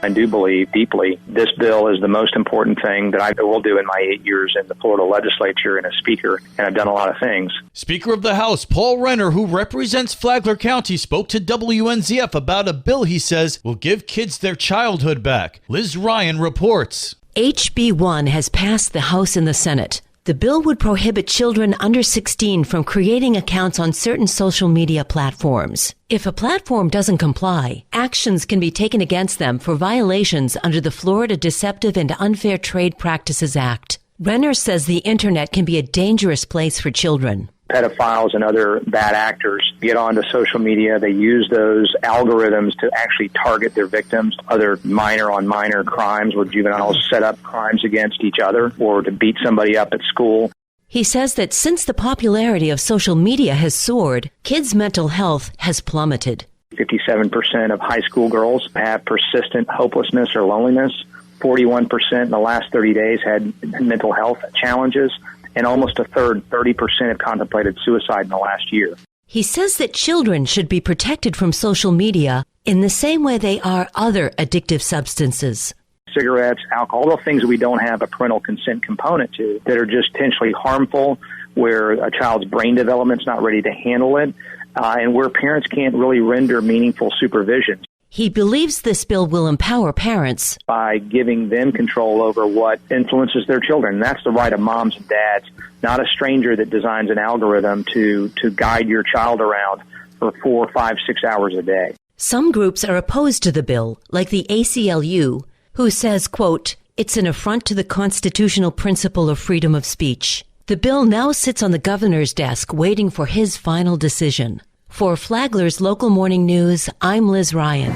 I do believe deeply this bill is the most important thing that I will do in my 8 years in the Florida legislature and as Speaker, and I've done a lot of things. Speaker of the House Paul Renner, who represents Flagler County, spoke to WNZF about a bill he says will give kids their childhood back. Liz Ryan reports. HB 1 has passed the House and the Senate. The bill would prohibit children under 16 from creating accounts on certain social media platforms. If a platform doesn't comply, actions can be taken against them for violations under the Florida Deceptive and Unfair Trade Practices Act. Renner says the internet can be a dangerous place for children. Pedophiles and other bad actors get onto social media. They use those algorithms to actually target their victims, other minor-on-minor crimes where juveniles set up crimes against each other or to beat somebody up at school. He says that since the popularity of social media has soared, kids' mental health has plummeted. 57% of high school girls have persistent hopelessness or loneliness. 41% in the last 30 days had mental health challenges. And almost a third, 30%, have contemplated suicide in the last year. He says that children should be protected from social media in the same way they are other addictive substances. Cigarettes, alcohol, all the things that we don't have a parental consent component to that are just potentially harmful, where a child's brain development's not ready to handle it, and where parents can't really render meaningful supervision. He believes this bill will empower parents by giving them control over what influences their children. And that's the right of moms and dads, not a stranger that designs an algorithm to guide your child around for 4, 5, 6 hours a day. Some groups are opposed to the bill, like the ACLU, who says, quote, "It's an affront to the constitutional principle of freedom of speech." The bill now sits on the governor's desk waiting for his final decision. For Flagler's Local Morning News, I'm Liz Ryan.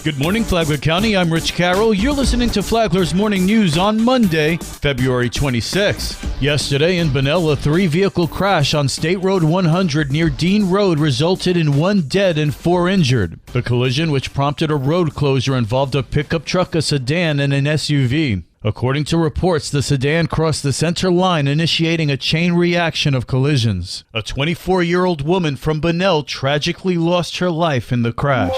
Good morning, Flagler County. I'm Rich Carroll. You're listening to Flagler's Morning News on Monday, February 26. Yesterday in Bunnell, a 3-vehicle crash on State Road 100 near Dean Road resulted in 1 dead and 4 injured. The collision, which prompted a road closure, involved a pickup truck, a sedan, and an SUV. According to reports, the sedan crossed the center line, initiating a chain reaction of collisions. A 24-year-old woman from Bunnell tragically lost her life in the crash.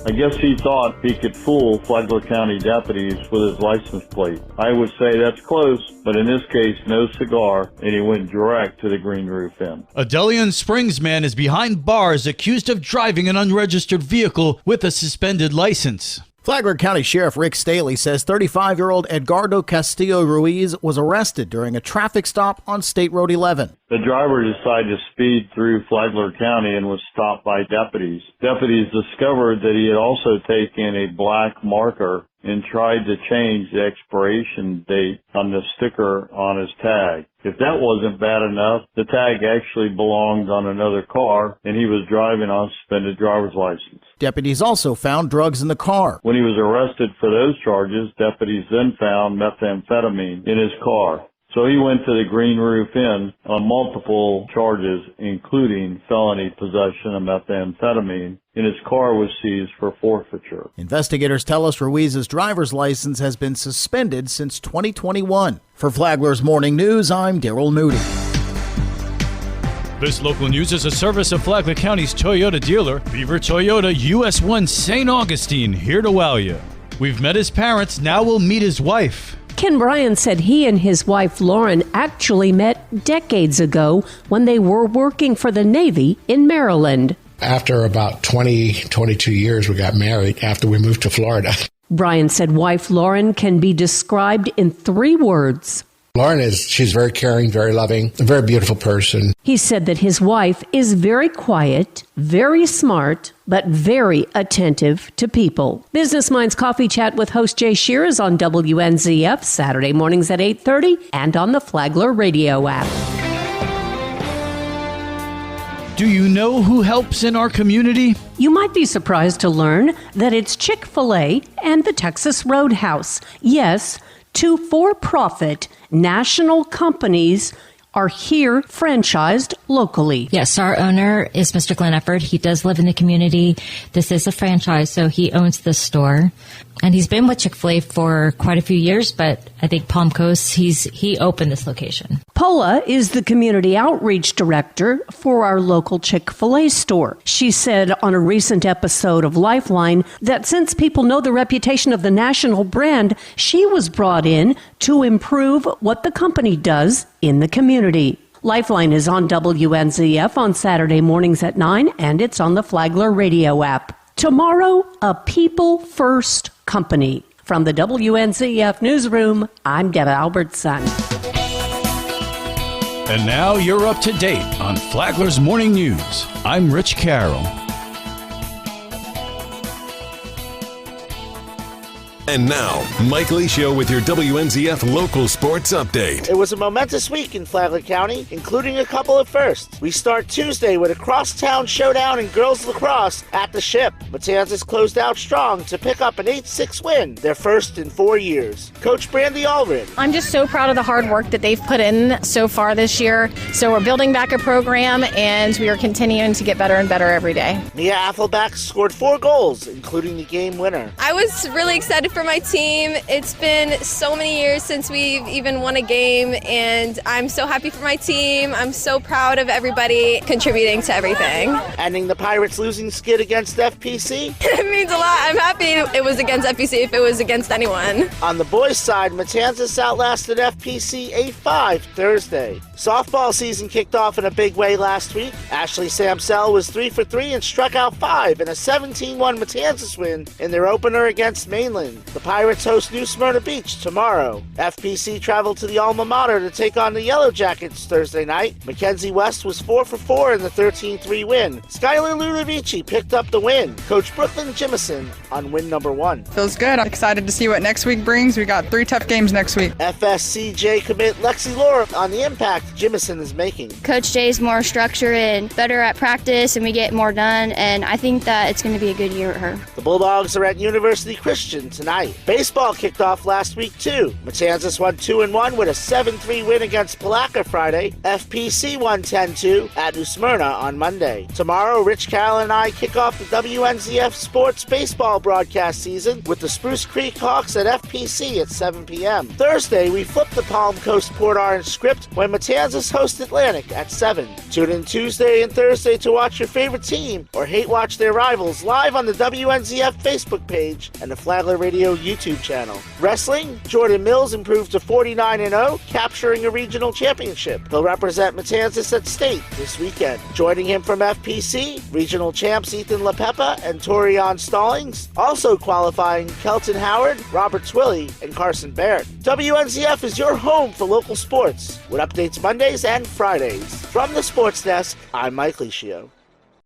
I guess he thought he could fool Flagler County deputies with his license plate. I would say that's close, but in this case, no cigar, and he went direct to the Green Roof Inn. A Delian Springs man is behind bars accused of driving an unregistered vehicle with a suspended license. Flagler County Sheriff Rick Staley says 35-year-old Edgardo Castillo Ruiz was arrested during a traffic stop on State Road 11. The driver decided to speed through Flagler County and was stopped by deputies. Deputies discovered that he had also taken a black marker and tried to change the expiration date on the sticker on his tag. If that wasn't bad enough, the tag actually belonged on another car, and he was driving on suspended driver's license. Deputies also found drugs in the car. When he was arrested for those charges, deputies then found methamphetamine in his car. So he went to the Green Roof Inn on multiple charges, including felony possession of methamphetamine, and his car was seized for forfeiture. Investigators tell us Ruiz's driver's license has been suspended since 2021. For Flagler's Morning News, I'm Daryl Moody. This local news is a service of Flagler County's Toyota dealer, Beaver Toyota US 1 St. Augustine, here to wow you. We've met his parents, now we'll meet his wife. Ken Bryan said he and his wife Lauren actually met decades ago when they were working for the Navy in Maryland. After about 22 years, we got married after we moved to Florida. Bryan said wife Lauren can be described in 3 words. Lauren she's very caring, very loving, a very beautiful person. He said that his wife is very quiet, very smart, but very attentive to people. Business Minds Coffee Chat with host Jay Shear is on WNZF Saturday mornings at 8:30 and on the Flagler radio app. Do you know who helps in our community? You might be surprised to learn that it's Chick-fil-A and the Texas Roadhouse. Yes, 2 for-profit national companies are here franchised locally. Yes, our owner is Mr. Glenn Efford. He does live in the community. This is a franchise, so he owns the store. And he's been with Chick-fil-A for quite a few years, but I think Palm Coast, he opened this location. Paula is the community outreach director for our local Chick-fil-A store. She said on a recent episode of Lifeline that since people know the reputation of the national brand, she was brought in to improve what the company does in the community. Lifeline is on WNZF on Saturday mornings at 9, and it's on the Flagler radio app. Tomorrow, a people first company. From the WNZF newsroom, I'm Deb Albertson. And now you're up to date on Flagler's Morning News. I'm Rich Carroll. And now, Mike Lee Show with your WNZF local sports update. It was a momentous week in Flagler County, including a couple of firsts. We start Tuesday with a crosstown showdown in girls lacrosse at the Ship. Matanzas closed out strong to pick up an 8-6 win, their first in 4 years. Coach Brandy Allred. I'm just so proud of the hard work that they've put in so far this year. So we're building back a program, and we are continuing to get better and better every day. Mia Affelbach scored 4 goals, including the game winner. I was really excited for my team. It's been so many years since we've even won a game, and I'm so happy for my team. I'm so proud of everybody contributing to everything. Ending the Pirates' losing skid against FPC. It means a lot. I'm happy it was against FPC if it was against anyone. On the boys' side, Matanzas outlasted FPC 8-5 Thursday. Softball season kicked off in a big way last week. Ashley Samsell was 3 for 3 and struck out 5 in a 17-1 Matanzas win in their opener against Mainland. The Pirates host New Smyrna Beach tomorrow. FPC traveled to the alma mater to take on the Yellow Jackets Thursday night. Mackenzie West was 4 for 4 in the 13-3 win. Skylar Ludovici picked up the win. Coach Brooklyn Jimison on win number 1. Feels good. I'm excited to see what next week brings. We got 3 tough games next week. FSCJ commit Lexi Laura on the impact Jimison is making. Coach Jay's more structured and better at practice, and we get more done, and I think that it's going to be a good year with her. The Bulldogs are at University Christian tonight. Baseball kicked off last week, too. Matanzas won 2-1 with a 7-3 win against Palaca Friday. FPC won 10-2 at New Smyrna on Monday. Tomorrow, Rich Carroll and I kick off the WNZF Sports Baseball broadcast season with the Spruce Creek Hawks at FPC at 7 p.m. Thursday, we flip the Palm Coast Port Orange script when Matanzas host Atlantic at 7. Tune in Tuesday and Thursday to watch your favorite team or hate watch their rivals live on the WNZF Facebook page and the Flagler Radio YouTube channel. Wrestling, Jordan Mills improved to 49-0, capturing a regional championship. He'll represent Matanzas at state this weekend. Joining him from FPC, regional champs Ethan LaPepa and Torian Stallings. Also qualifying Kelton Howard, Robert Twilley, and Carson Barrett. WNZF is your home for local sports, with updates Mondays and Fridays. From the Sports Desk, I'm Mike Licio.